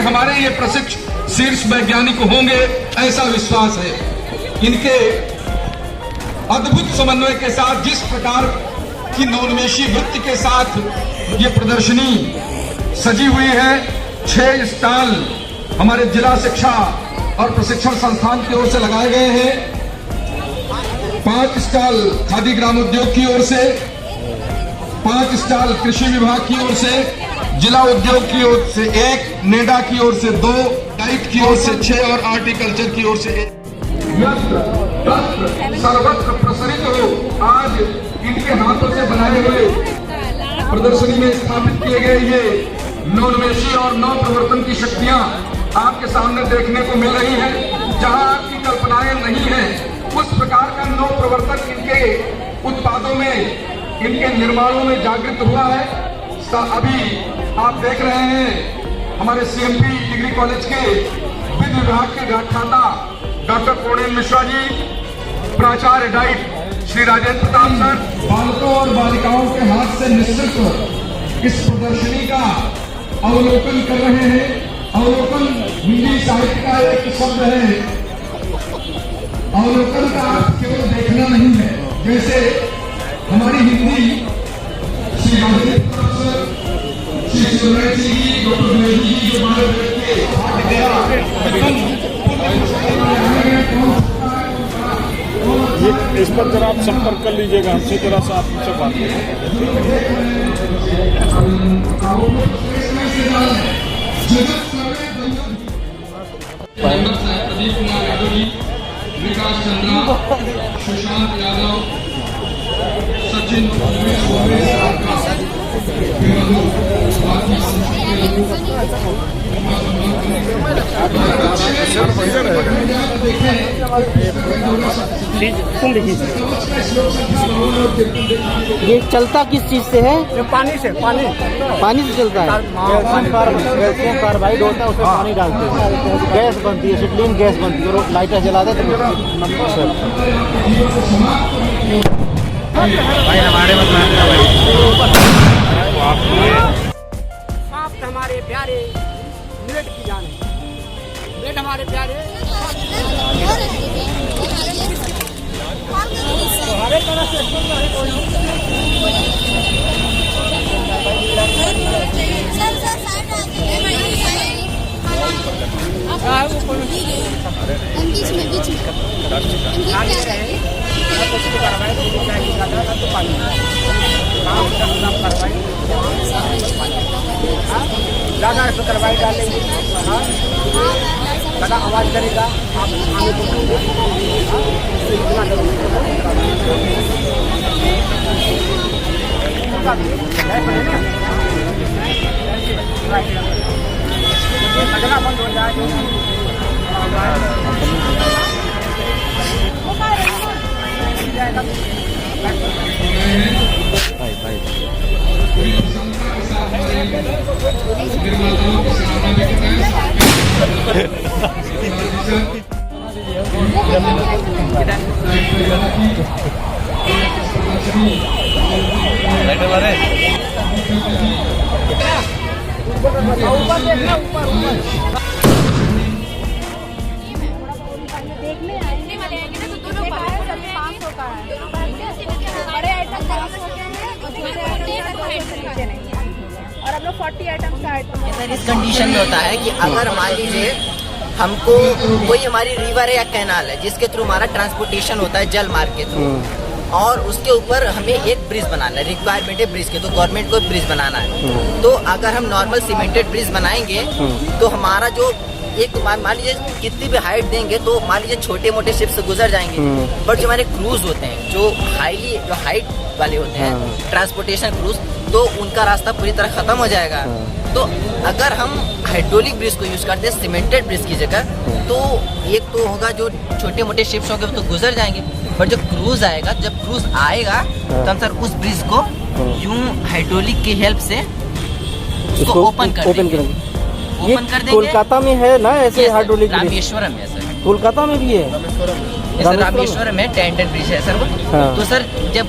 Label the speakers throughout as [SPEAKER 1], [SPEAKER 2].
[SPEAKER 1] हमारे ये प्रशिक्षित शीर्ष वैज्ञानिक होंगे, ऐसा विश्वास है। इनके अद्भुत समन्वय के साथ जिस प्रकार की नवोन्मेषी वृत्ति के साथ ये प्रदर्शनी सजी हुई है, 6 स्टॉल हमारे जिला शिक्षा और प्रशिक्षण संस्थान की ओर से लगाए गए हैं, 5 स्टॉल खादी ग्राम उद्योग की ओर से, 5 स्टॉल कृषि विभाग की ओर से, जिला उद्योग की ओर से 1, नेडा की ओर से 2, डाइट की ओर से 6 और आर्टिकल्चर की ओर से 1। सर्वत्र प्रसरित हो आज इनके हाथों से बनाए हुए प्रदर्शनी में स्थापित किए गए ये नवोन्मेषी और नव प्रवर्तन की शक्तियां आपके सामने देखने को मिल रही हैं। जहां आपकी कल्पनाएं नहीं है, उस प्रकार का नव प्रवर्तन इनके उत्पादों में, इनके निर्माणों में जागृत हुआ है। अभी आप देख रहे हैं हमारे सीएमपी डिग्री कॉलेज के विधि विभाग के व्याख्याता डॉक्टर पूर्णेन्द्र मिश्रा जी, प्राचार्य डाइट श्री राजेंद्र प्रताप सर, बालकों और बालिकाओं के हाथ से निःशुल्क इस प्रदर्शनी का अवलोकन कर रहे हैं। अवलोकन हिंदी साहित्य का एक शब्द है। अवलोकन का अर्थ केवल देखना नहीं है, जैसे हमारी हिंदी श्री राजेंद्र प्रताप सर, श्री सुरेश जी, डॉक्टर जी जो हमारे
[SPEAKER 2] ये इस पर जरा आप संपर्क कर लीजिएगा हमसे, जरा सा आप मुझसे बात
[SPEAKER 1] प्रदीप कुमार यादव जी, विकास चंद्रा, सुशांत यादव, सचिन,
[SPEAKER 3] ये चलता किस चीज से है?
[SPEAKER 4] पानी से
[SPEAKER 3] पानी से चलता है। कार्बाइड होता है, उसमें पानी डालते हैं, गैस बनती है, एसिटिलीन गैस बनती है, और लाइटर जलाते हैं तो
[SPEAKER 4] भाई हमारे साफ हमारे प्यारे मिलेट की जान है। मिलेट हमारे प्यारे हर एक तरह से ज़्यादा इसमें कार्बाइड डालेंगे, ज़्यादा आवाज़ करेगा, आप आने को बंद हो जाए
[SPEAKER 5] देखने आएंगे वाले आएंगे ना, तो दोनों का है, 500 का है। बड़े आइटम 500 के हैं, और हम लोग 40 आइटम का आइटम।
[SPEAKER 6] सर इस कंडीशन में होता है कि अगर मान लीजिए हमको कोई हमारी रिवर है या कैनाल है जिसके थ्रू हमारा ट्रांसपोर्टेशन होता है जल मार्ग के थ्रू, और उसके ऊपर हमें एक ब्रिज बनाना है, रिक्वायरमेंट है ब्रिज के, तो गवर्नमेंट को ब्रिज बनाना है। तो अगर हम नॉर्मल सीमेंटेड ब्रिज बनाएंगे तो हमारा जो एक मान लीजिए कितनी भी हाइट देंगे तो मान लीजिए छोटे मोटे शिप से गुजर जाएंगे, बट जो हमारे क्रूज होते हैं जो हाइट वाले होते हैं ट्रांसपोर्टेशन क्रूज, तो उनका रास्ता पूरी तरह खत्म हो जाएगा। तो अगर हम हाइड्रोलिक ब्रिज को यूज करते हैं सीमेंटेड ब्रिज की जगह, तो एक तो होगा जो छोटे मोटे शिप्स होंगे तो गुजर जाएंगे, पर जो क्रूज आएगा, जब क्रूज आएगा तो हम सर उस ब्रिज को यूं हाइड्रोलिक की हेल्प से उसको ओपन कर देंगे।
[SPEAKER 3] कोलकाता में है ना ऐसे हाइड्रोलिक?
[SPEAKER 6] रामेश्वरम है सर।
[SPEAKER 3] कोलकाता में भी है?
[SPEAKER 6] रामेश्वरम में टेंडेड ब्रिज है सर वो। तो सर जब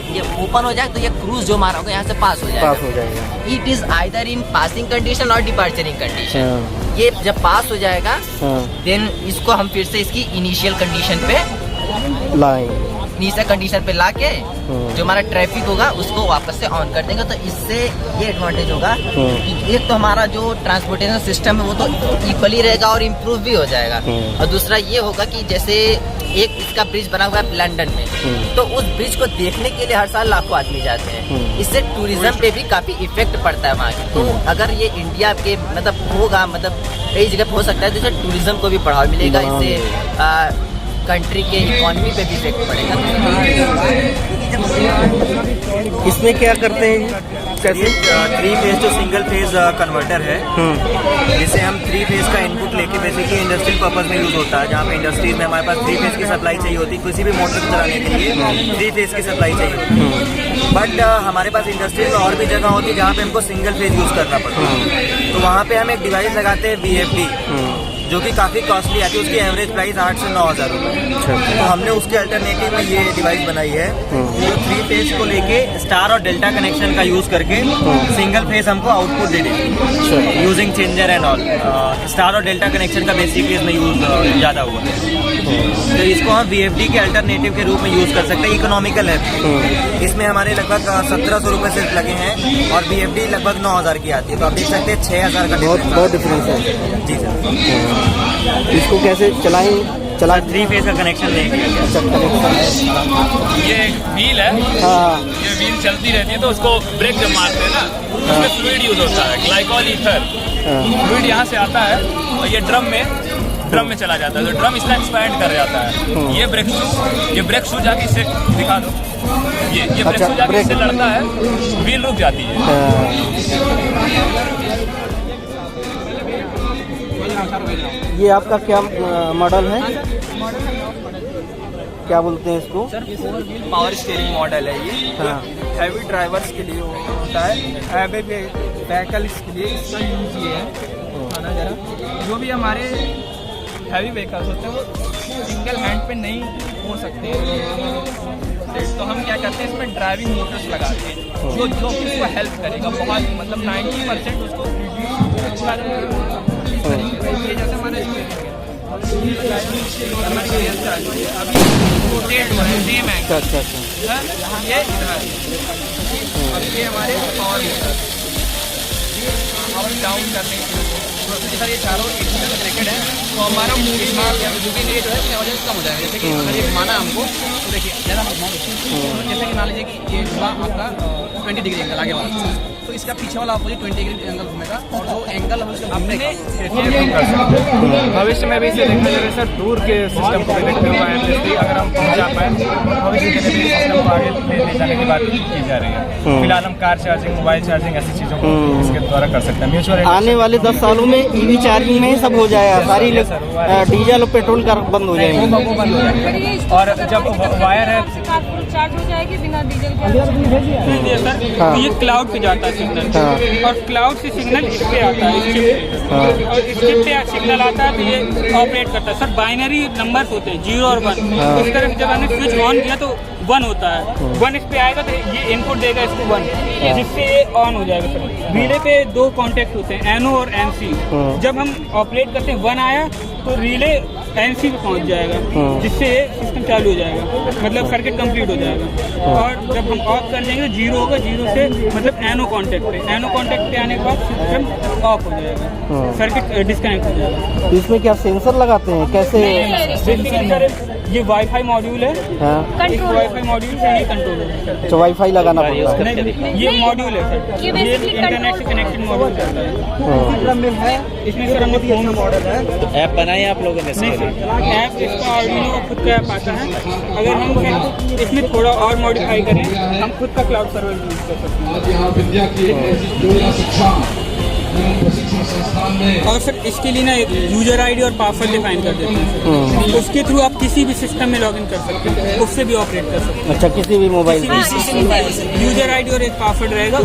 [SPEAKER 6] ये ओपन हो जाए तो ये क्रूज जो हमारा होगा यहाँ से पास हो जाएगा। It is either in passing condition और डिपार्चरिंग कंडीशन। ये जब पास हो जाएगा
[SPEAKER 3] हाँ,
[SPEAKER 6] देन इसको हम फिर से इसकी इनिशियल कंडीशन पे
[SPEAKER 3] लाएंगे।
[SPEAKER 6] इनिशियल कंडीशन पे लाके जो हमारा ट्रैफिक होगा उसको वापस से ऑन कर देंगे। तो इससे ये एडवांटेज होगा कि एक तो हमारा जो ट्रांसपोर्टेशन सिस्टम है वो तो इक्वली रहेगा और इम्प्रूव भी हो जाएगा, और दूसरा ये होगा कि जैसे एक इसका ब्रिज बना हुआ है लंदन में, तो उस ब्रिज को देखने के लिए हर साल लाखों आदमी जाते हैं। इससे टूरिज्म पे भी काफी इफेक्ट पड़ता है वहाँ की। तो अगर ये इंडिया के मतलब होगा, मतलब कई जगह हो सकता है, तो इससे टूरिज्म को भी बढ़ावा मिलेगा, इससे कंट्री के इकोनॉमी पे भी इफेक्ट पड़ेगा।
[SPEAKER 3] इसमें क्या करते हैं, कैसे?
[SPEAKER 7] 3 फेज जो सिंगल फेज कन्वर्टर है, जिसे हम 3 फेज का इनपुट लेके बेसिकली इंडस्ट्रियल पर्पज में यूज होता है। जहाँ पे इंडस्ट्रीज में हमारे पास 3 फेज की सप्लाई चाहिए होती है, किसी भी मोटर को चलाने के लिए 3 फेज की सप्लाई चाहिए। बट हमारे पास इंडस्ट्रीज में और भी जगह होती है जहाँ पे हमको सिंगल फेज यूज करना पड़ता है। तो वहाँ पे हम एक डिवाइस लगाते हैं VFD, जो कि काफ़ी कॉस्टली आती है। उसकी एवरेज प्राइस 8 से 9 हज़ार रुपये। तो हमने उसके अल्टरनेटिव में ये डिवाइस बनाई है, जो 3 फेज को लेके स्टार और डेल्टा कनेक्शन का यूज करके सिंगल फेज हमको आउटपुट दे देगी using changer and all. Star और डेल्टा कनेक्शन का बेसिकली इसमें यूज ज़्यादा हुआ है। तो इसको हम VFD के अल्टरनेटिव के रूप में यूज कर सकते हैं। इकोनॉमिकल है। इसमें हमारे लगभग 1700 रुपये सिर्फ लगे हैं और VFD लगभग 9,000 की आती है। तो आप देख सकते हैं 6,000 का
[SPEAKER 3] बहुत डिफरेंस है।
[SPEAKER 7] जी सर।
[SPEAKER 3] इसको कैसे चलाएं?
[SPEAKER 7] 3 फेज का कनेक्शन लेंगे।
[SPEAKER 2] ये एक व्हील है,
[SPEAKER 3] हाँ,
[SPEAKER 2] ये व्हील चलती रहती है, तो उसको ब्रेक जब मारते हैं ना, उसमें फ्लूइड यूज होता है, ग्लाइकॉल ईथर। फ्लूइड यहाँ से आता है और ये ड्रम में चला जाता है, तो ड्रम इसका एक्सपैंड कर जाता है। ये ब्रेक शू जाके इससे दिखा दो, ये ब्रेक शू जाके इससे लड़ता है, व्हील रुक जाती है।
[SPEAKER 3] ये आपका क्या मॉडल है, क्या बोलते हैं इसको?
[SPEAKER 4] पावर स्टीयरिंग मॉडल है ये।
[SPEAKER 3] हाँ,
[SPEAKER 4] हैवी ड्राइवर्स के लिए होता है, हैवी व्हीकल्स के लिए इसका यूज ये है। ना जरा जो भी हमारे हैवी व्हीकल्स होते हैं वो सिंगल हैंड पे नहीं हो सकते, तो हम क्या करते हैं इसमें ड्राइविंग मोटर्स लगाते हैं जो उसको हेल्प करेगा बहुत, मतलब 90% उसको रिड्यूस करेंगे। जैसे हमारे हमारी गैस चालू है अभी रोटेट हो रहा है, सेम है।
[SPEAKER 3] अच्छा,
[SPEAKER 4] ये अब ये हमारे पावर डाउन करने के लिए सर ये चारों ब्रैकेट है, तो हमारा मूविंग रेट जो है इसकी वजह से कम हो जाएगा। जैसे कि अगर ये घुमाना हमको तो देखिए ज़्यादा जैसे कि मान लीजिए कि ये घुमा आपका 20 डिग्री एंगल आगे वाला, तो इसका पीछे वाला अपोजिट 20 डिग्री एंगल घूमेगा, और जो एंगल हम उसका घूमने
[SPEAKER 8] भविष्य में भी इसे देखा जाए सर, दूर के सिस्टम को देखते हुए इंडस्ट्री अगर हम पहुंचा पाए तो भविष्य के लिए सिस्टम को आगे ले जाने की बात की जा रही है। फिलहाल हम कार चार्जिंग, मोबाइल चार्जिंग ऐसी चीज़ों को इसके द्वारा कर सकते हैं। म्यूचुअल
[SPEAKER 3] आने वाले 10 सालों में EV चार्जिंग में ही सब हो जाएगा, सारी डीजल और पेट्रोल कार बंद हो जाएंगे।
[SPEAKER 8] वो बंद हो जाएंगे, और जब वायर है
[SPEAKER 5] चार्ज हो जाएगी बिना डीजल के।
[SPEAKER 8] सर,
[SPEAKER 3] हाँ,
[SPEAKER 8] ये क्लाउड पे जाता है सिग्नल,
[SPEAKER 3] हाँ,
[SPEAKER 8] और क्लाउड से सिग्नल इस पे आता है, इस चिप पे, और इस चिप पे सिग्नल आता है तो ये ऑपरेट करता है। सर बाइनरी नंबर्स होते हैं 0 और 1, उस तरह जब हमने स्विच ऑन किया तो 1 होता है, 1 इस पे आएगा तो ये इनपुट देगा इसको 1, जिससे ये ऑन हो जाएगा। सर रिले पे 2 कॉन्टेक्ट होते हैं, NO और NC। जब हम ऑपरेट करते हैं 1 आया तो रिले NC पे पहुंच जाएगा, जिससे सिस्टम चालू हो जाएगा, मतलब सर्किट कंप्लीट हो जाएगा। और जब हम ऑफ कर देंगे तो 0 होगा, 0 से मतलब NO कॉन्टेक्ट पे आने के बाद सिस्टम ऑफ हो जाएगा, सर्किट डिस्कनेक्ट हो जाएगा।
[SPEAKER 3] इसमें क्या सेंसर लगाते हैं, कैसे?
[SPEAKER 8] ये वाईफाई मॉड्यूल है,
[SPEAKER 3] हाँ,
[SPEAKER 8] इस वाईफाई मॉड्यूल से ही कंट्रोल है।
[SPEAKER 3] तो वाईफाई लगाना पड़ता है।
[SPEAKER 8] नहीं, ये मॉड्यूल है सर, ये इंटरनेट से कनेक्टेड मॉड्यूल रहता है। इसमें सर हमने फोन मॉडल है,
[SPEAKER 7] ऐप बनाई आप लोगों ने?
[SPEAKER 8] नहीं सर, ऐप इसका आर्डिनो खुद का ऐप आता है। अगर हम इसमें थोड़ा और मॉडिफाई करें, हम खुद का क्लाउड सर्वर यूज कर सकते हैं।
[SPEAKER 1] यहाँ विद्या की जिला शिक्षा प्रशिक्षण संस्थान में,
[SPEAKER 8] और सर इसके लिए ना एक यूजर आईडी और पासवर्ड डिफाइन कर देते हैं, उसके थ्रू आप किसी भी सिस्टम में लॉगिन कर सकते हैं, उससे भी ऑपरेट कर सकते हैं।
[SPEAKER 3] अच्छा, किसी भी मोबाइल में
[SPEAKER 8] यूजर आईडी और एक पासवर्ड रहेगा,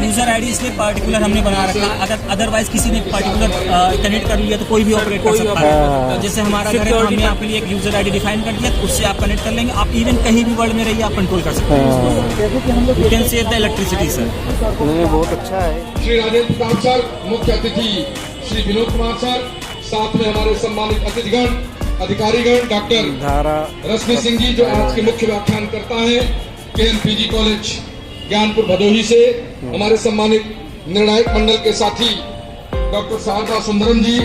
[SPEAKER 9] यूजर आईडी इसलिए पार्टिकुलर हमने बना रखा, अगर अदरवाइज किसी ने पार्टिकुलर कनेक्ट कर लिया तो कोई भी ऑपरेट कर सकता है। तो जैसे हमारा घर है, हमने आपके लिए एक यूजर आईडी डिफाइन कर दिया, तो उससे आप कनेक्ट कर लेंगे, आप इवन कहीं भी वर्ल्ड में रहिए आप कंट्रोल कर सकते हैं। You can save the electricity sir.
[SPEAKER 3] बहुत अच्छा है।
[SPEAKER 1] मुख्य अतिथि श्री विनोद कुमार सर, साथ में हमारे सम्मानित अतिथिगण, अधिकारीगण, डॉक्टर रश्मि सिंह जी जो आज के मुख्य व्याख्यान करता है KNPG कॉलेज ज्ञानपुर भदोही से, हमारे सम्मानित निर्णायक मंडल के साथी डॉक्टर शारदा सुंदरम जी,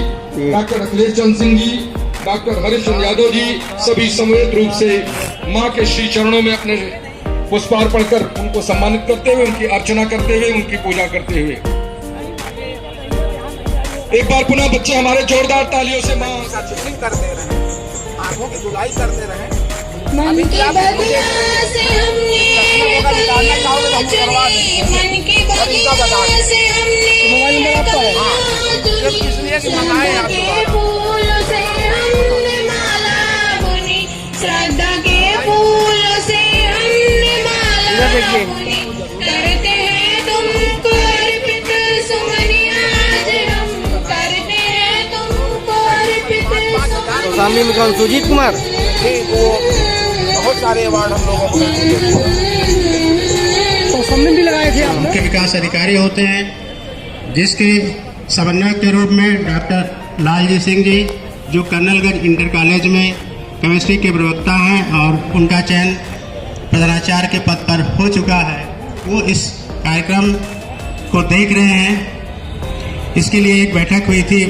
[SPEAKER 1] डॉक्टर अखिलेश चंद्र सिंह जी, डॉक्टर हरीश चंद्र यादव जी, सभी समवेत रूप से माँ के श्री चरणों में अपने पुष्पार्पण कर उनको सम्मानित करते हुए, उनकी अर्चना करते हुए, उनकी पूजा करते हुए एक बार पुनः बच्चे हमारे जोरदार तालियों से माँ
[SPEAKER 3] करते रहे, आंखों की धुलाई करते रहे।
[SPEAKER 5] मन की बगिया से हमने कलियां चुनी, मन की बगिया से हमने कलियां के फूलों से हमने माला बुनी, श्रद्धा के फूलों से हमने माला बुनी, करते हैं तुमको अर्पित सुमन आज हम, करते हैं तुमको अर्पित सुमन।
[SPEAKER 3] सामने में सुजीत कुमार, वो बहुत सारे अवार्ड हम लोगों को सम्मान भी लगाए थे।
[SPEAKER 10] मुख्य विकास अधिकारी होते हैं जिसके समन्वयक के रूप में डॉक्टर लालजी सिंह जी जो कर्नलगंज इंटर कॉलेज में केमिस्ट्री के प्रवक्ता हैं और उनका चयन प्रधानाचार्य के पद पर हो चुका है, वो इस कार्यक्रम को देख रहे हैं। इसके लिए एक बैठक हुई थी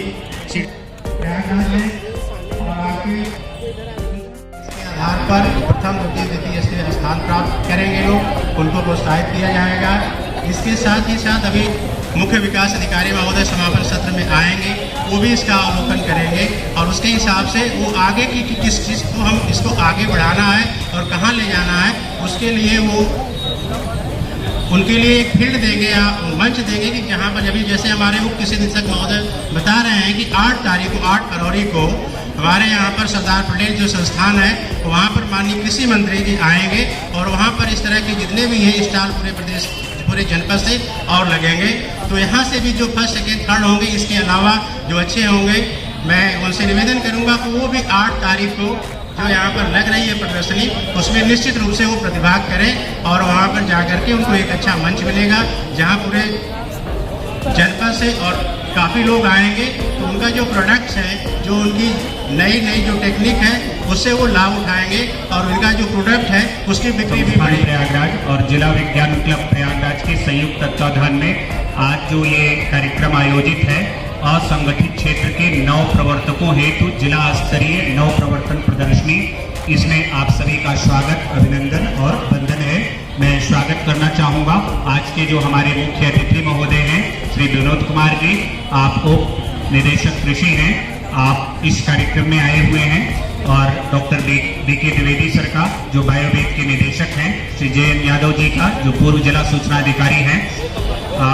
[SPEAKER 10] आधार पर प्रथम द्वितीय तृतीय स्थान प्राप्त करेंगे लोग, उनको प्रोत्साहित किया जाएगा। इसके साथ ही साथ अभी मुख्य विकास अधिकारी महोदय समापन सत्र में आएंगे, वो भी इसका अवलोकन करेंगे और उसके हिसाब से वो आगे की किस चीज़ को हम इसको आगे बढ़ाना है और कहाँ ले जाना है, उसके लिए वो उनके लिए एक फील्ड देंगे या मंच देंगे कि जहाँ पर अभी जैसे हमारे मुख्य निदेशक महोदय बता रहे हैं कि 8 फरवरी को हमारे यहाँ पर सरदार पटेल जो संस्थान है वहाँ पर माननीय कृषि मंत्री जी आएंगे और वहाँ पर इस तरह के जितने भी हैं स्टॉल पूरे प्रदेश पूरे जनपद से और लगेंगे। तो यहाँ से भी जो फर्स्ट सेकेंड थर्ड होंगे, इसके अलावा जो अच्छे होंगे, मैं उनसे निवेदन करूँगा कि वो भी 8 तारीख को जो यहाँ पर लग रही है प्रदर्शनी, उसमें निश्चित रूप से वो प्रतिभाग करें और वहाँ पर जा करके उनको एक अच्छा मंच मिलेगा जहाँ पूरे जनपद से और काफ़ी लोग आएंगे तो उनका जो प्रोडक्ट्स हैं, जो उनकी नई जो टेक्निक है, उससे वो लाभ उठाएंगे और उनका जो प्रोडक्ट है उसकी बिक्री भी बढ़ेगी।
[SPEAKER 11] प्रयागराज और जिला विज्ञान क्लब प्रयागराज के संयुक्त तत्वाधान में आज जो ये कार्यक्रम आयोजित है, असंगठित क्षेत्र के नव प्रवर्तकों हेतु जिला स्तरीय नव प्रवर्तन प्रदर्शनी, इसमें आप सभी का स्वागत, अभिनंदन और वंदन है। मैं स्वागत करना चाहूँगा आज के जो हमारे मुख्य अतिथि महोदय हैं श्री विनोद कुमार जी, आप उप निदेशक कृषि हैं, आप इस कार्यक्रम में आए हुए हैं, और डॉक्टर बीके द्विवेदी सर का जो बायोवेद के निदेशक हैं, श्री JN यादव जी का जो पूर्व जिला सूचना अधिकारी हैं,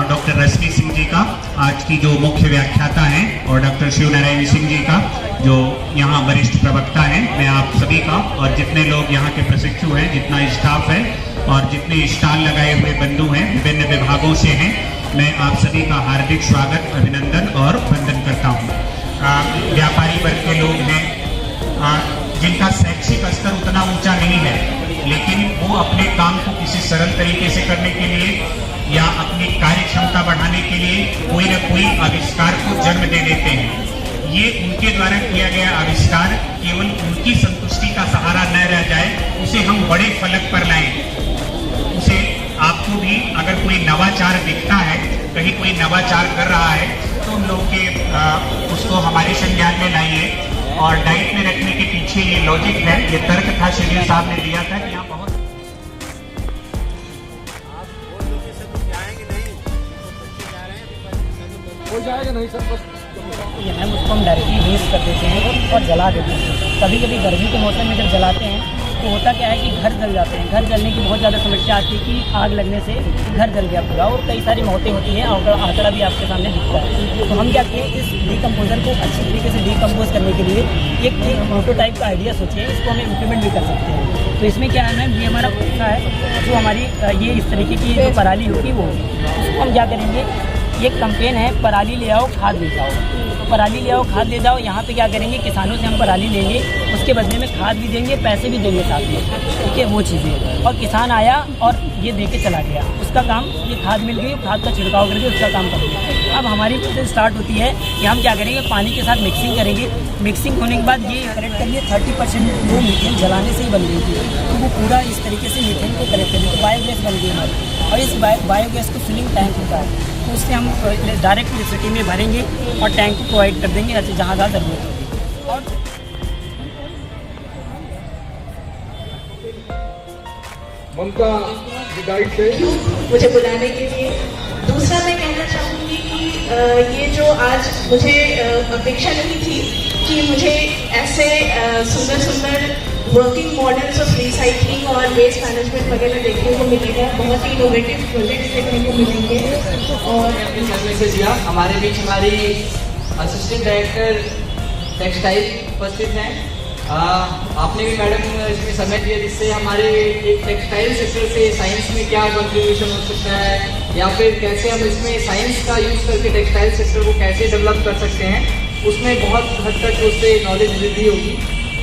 [SPEAKER 11] डॉक्टर रश्मि सिंह जी का आज की जो मुख्य व्याख्याता हैं, और डॉक्टर शिव नारायण सिंह जी का जो यहाँ वरिष्ठ प्रवक्ता हैं। मैं आप सभी का और जितने लोग यहाँ के प्रशिक्षु हैं, जितना स्टाफ है और जितने स्टॉल लगाए हुए बंधु हैं, विभिन्न विभागों से हैं, मैं आप सभी का हार्दिक स्वागत, अभिनंदन और वंदन करता हूँ। व्यापारी वर्ग के लोग हैं जिनका शैक्षिक स्तर उतना ऊंचा नहीं है, लेकिन वो अपने काम को किसी सरल तरीके से करने के लिए या अपनी कार्य क्षमता बढ़ाने के लिए कोई न कोई आविष्कार को जन्म दे देते हैं। ये उनके द्वारा किया गया आविष्कार केवल उनकी संतुष्टि का सहारा न रह जाए, उसे हम बड़े फलक पर लाएं। उसे आपको भी अगर कोई नवाचार दिखता है, कहीं कोई नवाचार कर रहा है, तो उन लोगों के उसको हमारे संज्ञान में लाइए। और डाइट में रखने के पीछे ये लॉजिक है, ये तर्क था, शेड्यूल साहब ने दिया था कि यहाँ बहुत
[SPEAKER 3] हो जाएगा नहीं सर, बस
[SPEAKER 12] ये है उसको हम डायरेक्टली वेस्ट कर देते हैं और जला देते हैं। कभी कभी गर्मी के मौसम में जब जलाते हैं तो होता क्या है कि घर जल जाते हैं। घर जलने की बहुत ज़्यादा समस्या आती है कि आग लगने से घर जल गया पूरा, और कई सारी मौतें होती हैं। आंकड़ा भी आपके सामने दिखता है। तो हम क्या किए, इस डीकम्पोजर को अच्छी तरीके से डीकम्पोज करने के लिए एक प्रोटोटाइप का आइडिया सोचे, इसको हम इम्प्लीमेंट भी कर सकते हैं। तो इसमें क्या है मैम, ये हमारा कुत्ता है, जो हमारी ये इस तरीके की जो पराली होगी वो, उसको हम क्या करेंगे, एक कंपेन है, पराली ले आओ खाद लेके आओ। पराली ले आओ, खाद ले जाओ। यहाँ पे क्या करेंगे, किसानों से हम पराली लेंगे, उसके बदले में खाद भी देंगे, पैसे भी देंगे साथ में, ठीक है, वो चीज़ें। और किसान आया और ये दे के चला गया, उसका काम, ये खाद मिल गई, खाद का छिड़काव करके उसका काम करेंगे। अब हमारी प्रोसेस स्टार्ट होती है कि हम क्या करेंगे, पानी के साथ मिक्सिंग करेंगे। मिक्सिंग होने के बाद ये करेक्ट करिए 30% वो मीथेन जलाने से ही बन गई थी, तो वो पूरा इस तरीके से मीथेन को करेक्ट करेंगे, तो बायोगैस बन गई हमारी। और इस बायोगैस को फिलिंग टैंक होता है, तो उससे हम डायरेक्ट सिटी में भरेंगे और टैंक को प्रोवाइड कर देंगे ऐसे जहाँ जहाँ ज़रूरत होगी। और
[SPEAKER 1] ममता गाइड से
[SPEAKER 13] मुझे बुलाने के लिए। दूसरा मैं कहना चाहूँगी कि ये जो आज मुझे अपेक्षा नहीं थी कि मुझे ऐसे सुंदर सुंदर वर्किंग मॉडल्स ऑफ रिसाइकलिंग और वेस्ट मैनेजमेंट वगैरह देखने को मिलेगा। बहुत ही इनोवेटिव प्रोजेक्ट्स देखने को मिलेंगे। और
[SPEAKER 4] मैसेज दिया हमारे बीच हमारी असिस्टेंट डायरेक्टर टेक्सटाइल उपस्थित हैं। आपने भी मैडम इसमें समय दिया, जिससे हमारे एक टेक्सटाइल सेक्टर से साइंस में क्या कंट्रीब्यूशन हो सकता है, या फिर कैसे हम इसमें साइंस का यूज़ करके टेक्सटाइल सेक्टर को कैसे डेवलप कर सकते हैं, उसमें बहुत हद तक उससे नॉलेज वृद्धि होगी।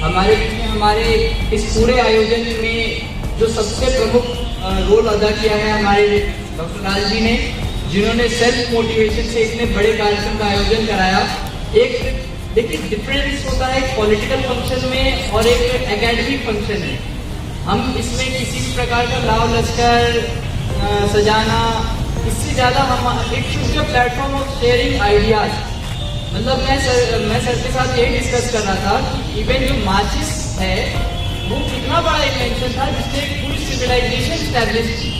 [SPEAKER 4] हमारे बीच में हमारे इस पूरे आयोजन में जो सबसे प्रमुख रोल अदा किया है हमारे डॉक्टर लाल जी ने, जिन्होंने सेल्फ मोटिवेशन से इतने बड़े कार्यक्रम का आयोजन कराया। एक देखिए डिफरेंस होता है एक पॉलिटिकल फंक्शन में और एक एकेडमिक फंक्शन में। हम इसमें किसी भी प्रकार का लाव लश्कर सजाना, इससे ज़्यादा हम एक शुद्ध प्लेटफॉर्म ऑफ शेयरिंग आइडियाज। मतलब मैं सर के साथ यही डिस्कस कर रहा था कि इवन जो माचिस है वो कितना बड़ा इन्वेंशन था जिसने पूरी सिविलाइजेशन स्टैब्लिश की।